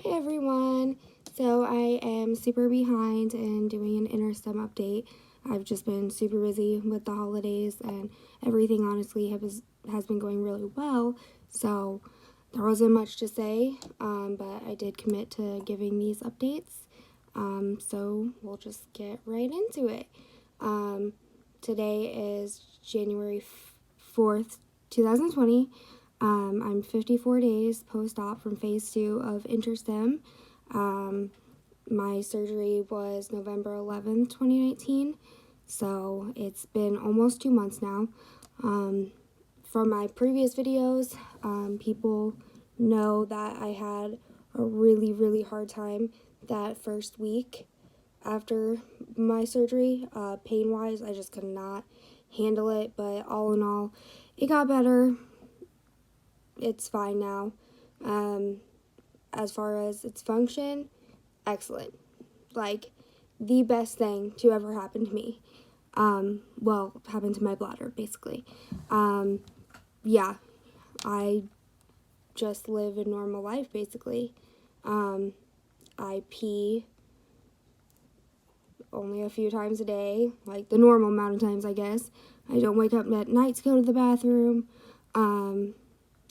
Hi everyone! So I am super behind in doing an Interstim update. I've just been super busy with the holidays and everything honestly has been going really well. So there wasn't much to say, but I did commit to giving these updates. So we'll just get right into it. Today is January 4th, 2020. I'm 54 days post-op from phase 2 of Interstim. My surgery was November 11th, 2019, so it's been almost 2 months now. From my previous videos, people know that I had a really hard time that first week after my surgery. Pain-wise, I just could not handle it, but all in all, it got better. It's fine now. As far as its function, excellent. Like, the best thing to ever happen to me. Well, happened to my bladder, basically. Yeah, I just live a normal life, basically. I pee only a few times a day, like the normal amount of times, I guess. I don't wake up at night to go to the bathroom.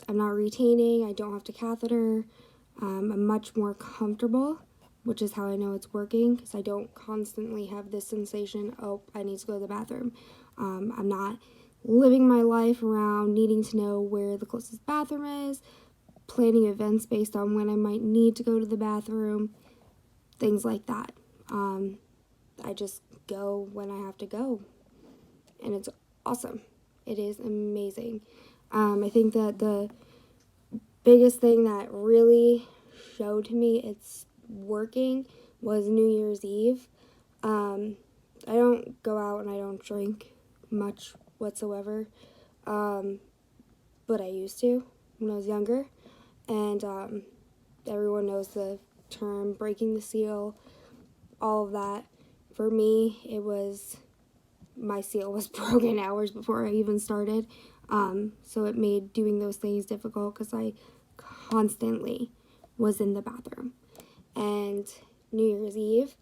I'm not retaining, I don't have to catheter. I'm much more comfortable, which is how I know it's working, because I don't constantly have this sensation, oh, I need to go to the bathroom. I'm not living my life around needing to know where the closest bathroom is, planning events based on when I might need to go to the bathroom, things like that. I just go when I have to go, and it's awesome. It is amazing. I think that the biggest thing that really showed to me it's working was New Year's Eve. I don't go out and I don't drink much whatsoever, but I used to when I was younger, and everyone knows the term breaking the seal, all of that. For me, it was, my seal was broken hours before I even started. So it made doing those things difficult because I constantly was in the bathroom. And New Year's Eve,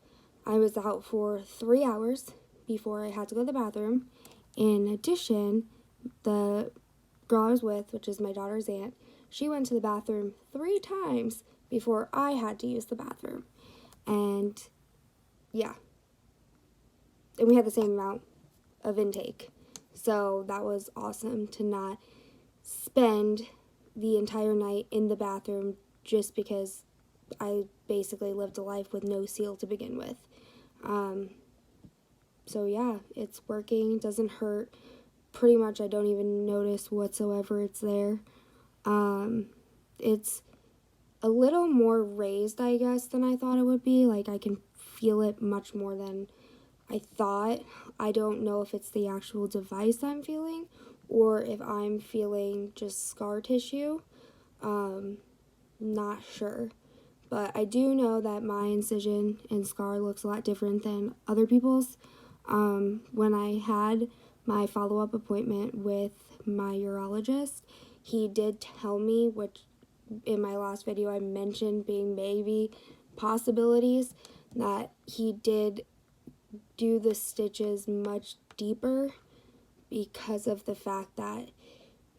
I was out for 3 hours before I had to go to the bathroom. In addition, the girl I was with, which is my daughter's aunt, she went to the bathroom 3 times before I had to use the bathroom. And yeah, and we had the same amount of intake. So that was awesome to not spend the entire night in the bathroom just because I basically lived a life with no seal to begin with. So yeah, it's working, doesn't hurt. Pretty much I don't even notice whatsoever it's there. It's a little more raised, I guess, than I thought it would be. Like, I can feel it much more than I thought. I don't know if it's the actual device I'm feeling or if I'm feeling just scar tissue. Not sure. But I do know that my incision and scar looks a lot different than other people's. When I had my follow-up appointment with my urologist, he did tell me, which in my last video I mentioned being maybe possibilities, that he did do the stitches much deeper because of the fact that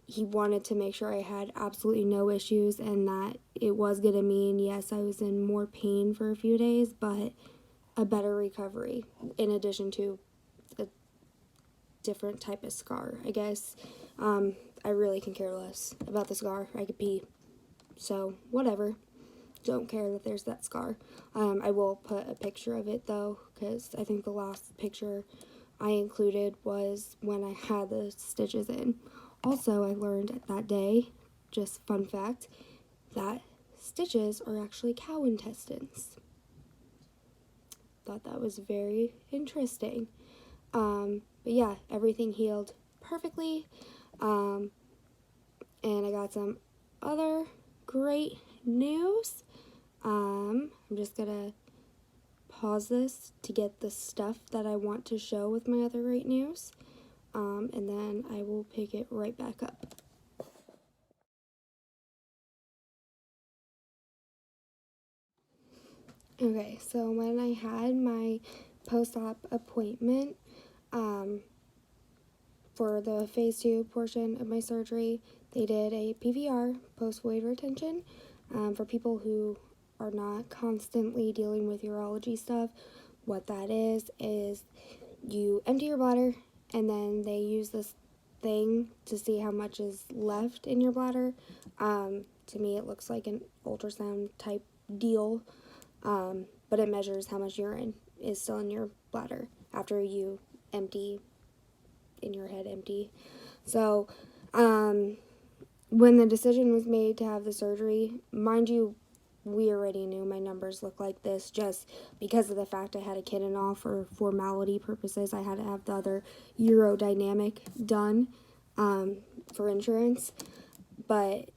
he wanted to make sure I had absolutely no issues, and that it was going to mean, yes, I was in more pain for a few days, but a better recovery, in addition to a different type of scar, I guess. I really can care less about the scar. I could pee. So, whatever. Don't care that there's that scar. I will put a picture of it, though, because I think the last picture I included was when I had the stitches in. Also, I learned that day, just fun fact, that stitches are actually cow intestines. Thought that was very interesting. But yeah, everything healed perfectly. And I got some other great news. I'm just gonna pause this to get the stuff that I want to show with my other great news. And then I will pick it right back up. Okay, so when I had my post-op appointment for the phase 2 portion of my surgery, they did a PVR, post-void retention, for people who are not constantly dealing with urology stuff. What that is you empty your bladder, and then they use this thing to see how much is left in your bladder. To me, it looks like an ultrasound type deal, but it measures how much urine is still in your bladder after you empty, in your head empty. So, when the decision was made to have the surgery, mind you, we already knew my numbers looked like this just because of the fact I had a kid and all. For formality purposes, I had to have the other urodynamic done for insurance. But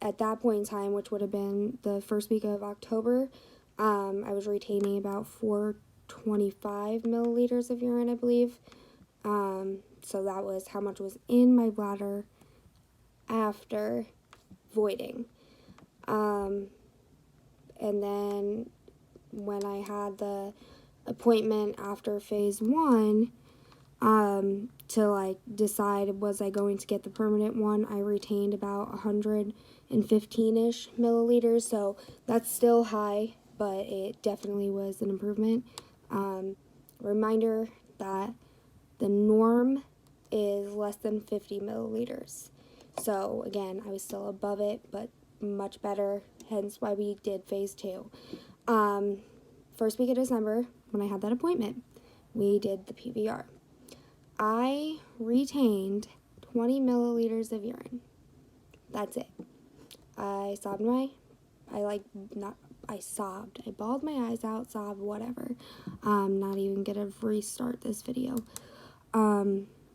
at that point in time, which would have been the first week of October, I was retaining about 425 milliliters of urine, I believe. So that was how much was in my bladder after voiding. And then when I had the appointment after phase 1, to like decide was I going to get the permanent one, I retained about 115-ish milliliters. So that's still high, but it definitely was an improvement. Reminder that the norm is less than 50 milliliters. So again, I was still above it, but much better, hence why we did phase 2. First week of December, when I had that appointment, we did the PVR. I retained 20 milliliters of urine. That's it. I sobbed. I bawled my eyes out, sobbed, whatever. Not even gonna restart this video.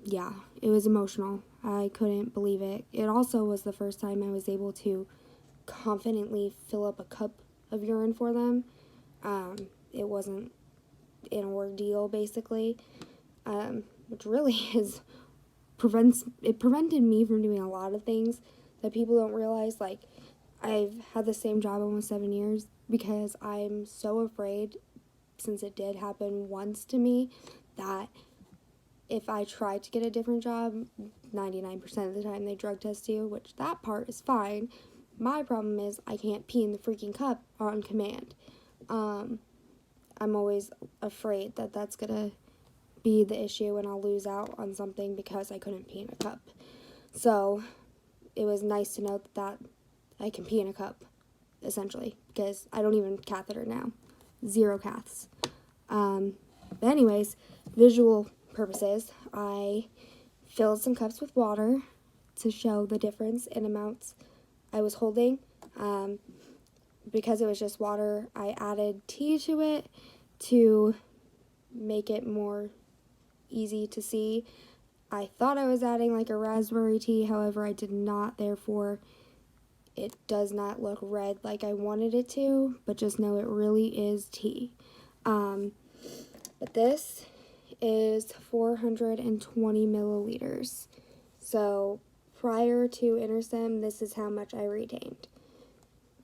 Yeah, it was emotional. I couldn't believe it. It also was the first time I was able to confidently fill up a cup of urine for them. It wasn't an ordeal, basically, which really prevented me from doing a lot of things that people don't realize. Like, I've had the same job almost 7 years because I'm so afraid, since it did happen once to me, that if I try to get a different job, 99% of the time they drug test you, which that part is fine. My problem is I can't pee in the freaking cup on command. I'm always afraid that that's gonna be the issue and I'll lose out on something because I couldn't pee in a cup. So it was nice to know that I can pee in a cup, essentially, because I don't even catheter now. 0 caths. But anyways, visual purposes, I filled some cups with water to show the difference in amounts I was holding. Because it was just water, I added tea to it to make it more easy to see. I thought I was adding like a raspberry tea, however I did not, therefore it does not look red like I wanted it to, but just know it really is tea. But this is 420 milliliters. So prior to Interstim, this is how much I retained.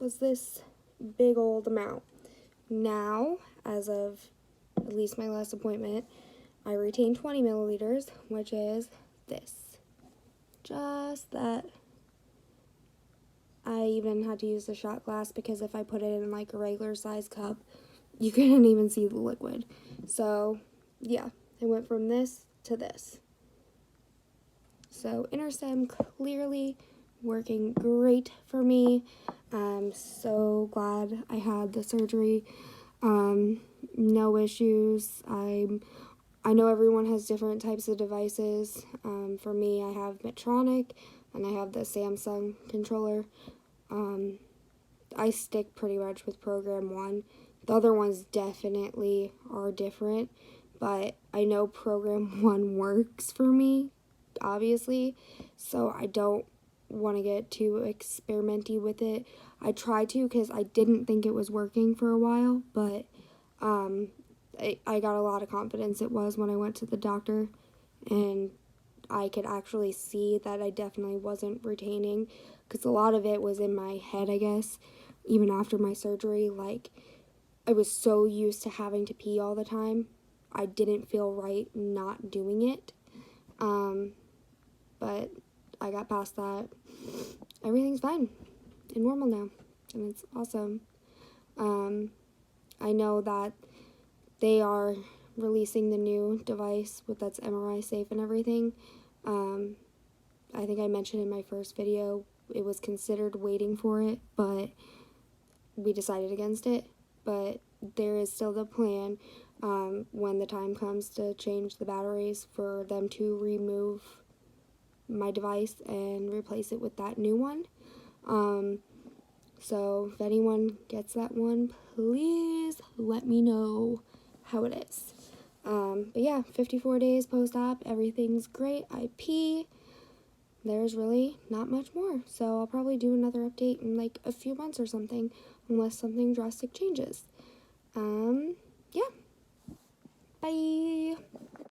Was this big old amount. Now, as of at least my last appointment, I retained 20 milliliters, which is this. Just that. I even had to use the shot glass because if I put it in like a regular size cup, you couldn't even see the liquid. So, yeah, it went from this to this. So, Interstim clearly working great for me. I'm so glad I had the surgery. No issues. I know everyone has different types of devices. For me, I have Medtronic and I have the Samsung controller. I stick pretty much with program 1. The other ones definitely are different, but I know program 1 works for me, obviously, so I don't want to get too experimenty with it. I tried to because I didn't think it was working for a while, but I got a lot of confidence it was when I went to the doctor, and I could actually see that I definitely wasn't retaining, because a lot of it was in my head, I guess, even after my surgery. Like, I was so used to having to pee all the time. I didn't feel right not doing it. But I got past that. Everything's fine and normal now, and it's awesome. I know that they are releasing the new device that's MRI safe and everything. I think I mentioned in my first video it was considered waiting for it, but we decided against it. But there is still the plan when the time comes to change the batteries for them to remove my device and replace it with that new one. So if anyone gets that one, please let me know how it is. But yeah, 54 days post-op, everything's great. I pee. There's really not much more. So I'll probably do another update in like a few months or something, unless something drastic changes. Yeah. Bye.